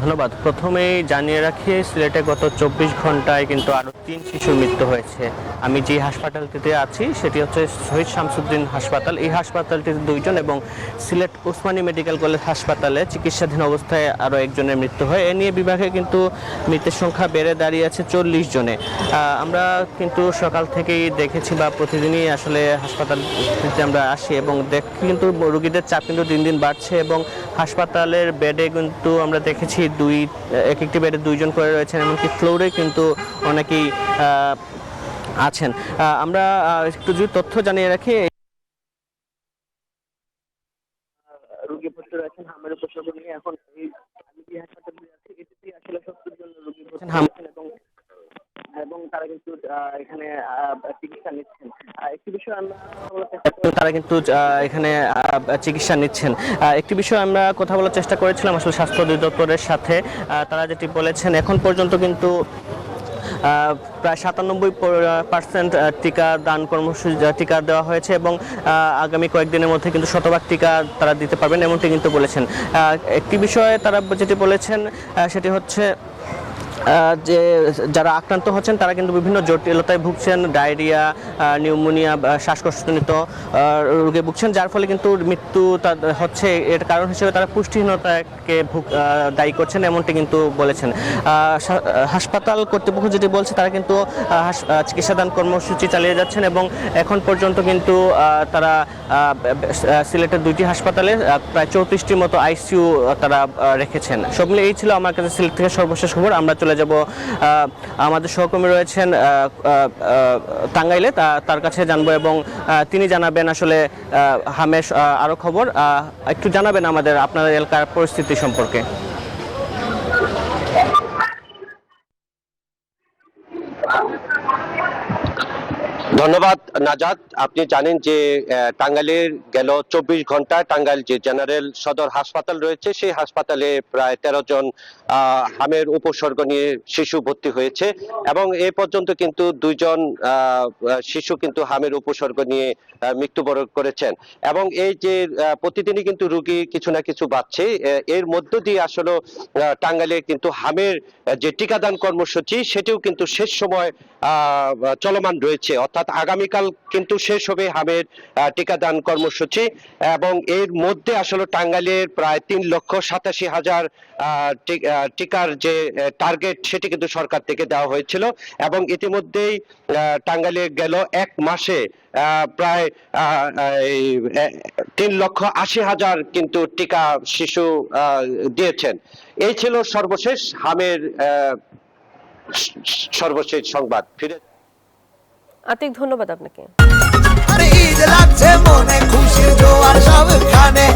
ধন্যবাদ। প্রথমেই জানিয়ে রাখি, সিলেটে গত ২৪ ঘন্টায় কিন্তু আরও ৩ শিশুর মৃত্যু হয়েছে। আমি যে হাসপাতালটিতে আছি সেটি হচ্ছে শহীদ শামসুদ্দিন হাসপাতাল। এই হাসপাতালটিতে ২ জন এবং সিলেট ওসমানী মেডিকেল কলেজ হাসপাতালে চিকিৎসাধীন অবস্থায় আরও একজনের মৃত্যু হয়। এ নিয়ে বিভাগে কিন্তু মৃতের সংখ্যা বেড়ে দাঁড়িয়েছে ৪০ জনে। আমরা কিন্তু সকাল থেকেই দেখেছি বা প্রতিদিনই আসলে হাসপাতালটিতে আমরা আসি এবং দেখি কিন্তু রোগীদের চাপ কিন্তু দিন দিন বাড়ছে এবং হাসপাতালের বেডে কিন্তু আমরা দেখেছি এক একটি বেডে ২ জন করে রয়েছেন, এমনকি ফ্লোরে কিন্তু অনেকেই আছেন। আমরা একটু যদি তথ্য জানিয়ে রাখি, রোগী ভর্তি রয়েছেন হামের উপসর্গ নিয়ে। এখন আমি যে হাসপাতালে আছি এটিতে আসলে ৭০ জন রোগী ভর্তি হয়েছেন এবং এবং তারা কিন্তু এখানে চিকিৎসা নিচ্ছেন। একটি বিষয় আমরা তারা কিন্তু এখানে চিকিৎসা নিচ্ছেন। একটি বিষয় আমরা কথা বলার চেষ্টা করেছিলাম আসলে স্বাস্থ্য অধিদপ্তরের সাথে। তারা যেটি বলেছেন, এখন পর্যন্ত কিন্তু প্রায় ৯৭% টিকা দান কর্মসূচি টিকা দেওয়া হয়েছে এবং আগামী কয়েকদিনের মধ্যে কিন্তু শতভাগ টিকা তারা দিতে পারবেন এমনটি কিন্তু বলেছেন। একটি বিষয়ে তারা যেটি বলেছেন সেটি হচ্ছে যে যারা আক্রান্ত হচ্ছেন তারা কিন্তু বিভিন্ন জটিলতায় ভুগছেন, ডায়রিয়া, নিউমোনিয়া, শ্বাসকষ্টজনিত রোগে ভুগছেন, যার ফলে কিন্তু মৃত্যু হচ্ছে। এর কারণ হিসেবে তারা পুষ্টিহীনতাকে দায়ী করছেন এমনটি কিন্তু বলেছেন। হাসপাতাল কর্তৃপক্ষ যেটি বলছে, তারা কিন্তু চিকিৎসাদান কর্মসূচি চালিয়ে যাচ্ছেন এবং এখন পর্যন্ত কিন্তু তারা সিলেটের ২টি হাসপাতালে প্রায় ৩৪টির মতো আইসিইউ তারা রেখেছেন। সব মিলে এই ছিল আমার কাছে সিলেট থেকে সর্বশেষ খবর। আমরা চলে যাব আমাদের সহকর্মী রয়েছেন টাঙ্গাইলে, তার কাছে জানবো এবং তিনি জানাবেন আসলে হামের আরো খবর। একটু জানাবেন আমাদের আপনাদের এলাকার পরিস্থিতি সম্পর্কে। ধন্যবাদ নাজাত। আপনি জানেন যে টাঙ্গাইলের গেল ২৪ ঘন্টায় টাঙ্গাইল যে জেনারেল সদর হাসপাতাল রয়েছে সেই হাসপাতালে প্রায় ১৩ জন হামের উপসর্গ নিয়ে শিশু ভর্তি হয়েছে এবং এ পর্যন্ত কিন্তু ২ জন শিশু কিন্তু হামের উপসর্গ নিয়ে মৃত্যুবরণ করেছেন এবং এই যে প্রতিদিনই কিন্তু রোগী কিছু না কিছু বাড়ছে। এর মধ্য দিয়ে আসলে টাঙ্গাইলে কিন্তু হামের যে টিকাদান কর্মসূচি সেটিও কিন্তু শেষ সময় চলমান রয়েছে, অর্থাৎ আগামীকাল কিন্তু শেষ হবে হামের টিকাদান কর্মসূচি এবং এর মধ্যে আসলে টাঙ্গাইলের প্রায় ৩,৮৭,০০০ টিকার যে টার্গেট সেটি কিন্তু সরকার থেকে দেওয়া হয়েছিল এবং ইতিমধ্যেই টাঙ্গাইলে গেল ১ মাসে প্রায় ৩,৮০,০০০ কিন্তু টিকা শিশু দিয়েছেন। এই ছিল সর্বশেষ হামের সর্বশেষ সংবাদ। ফিরে আতিক, ধন্যবাদ আপনাকে। আরে ঈদ লাগছে মনে, খুশির জোয়ার সবখানে।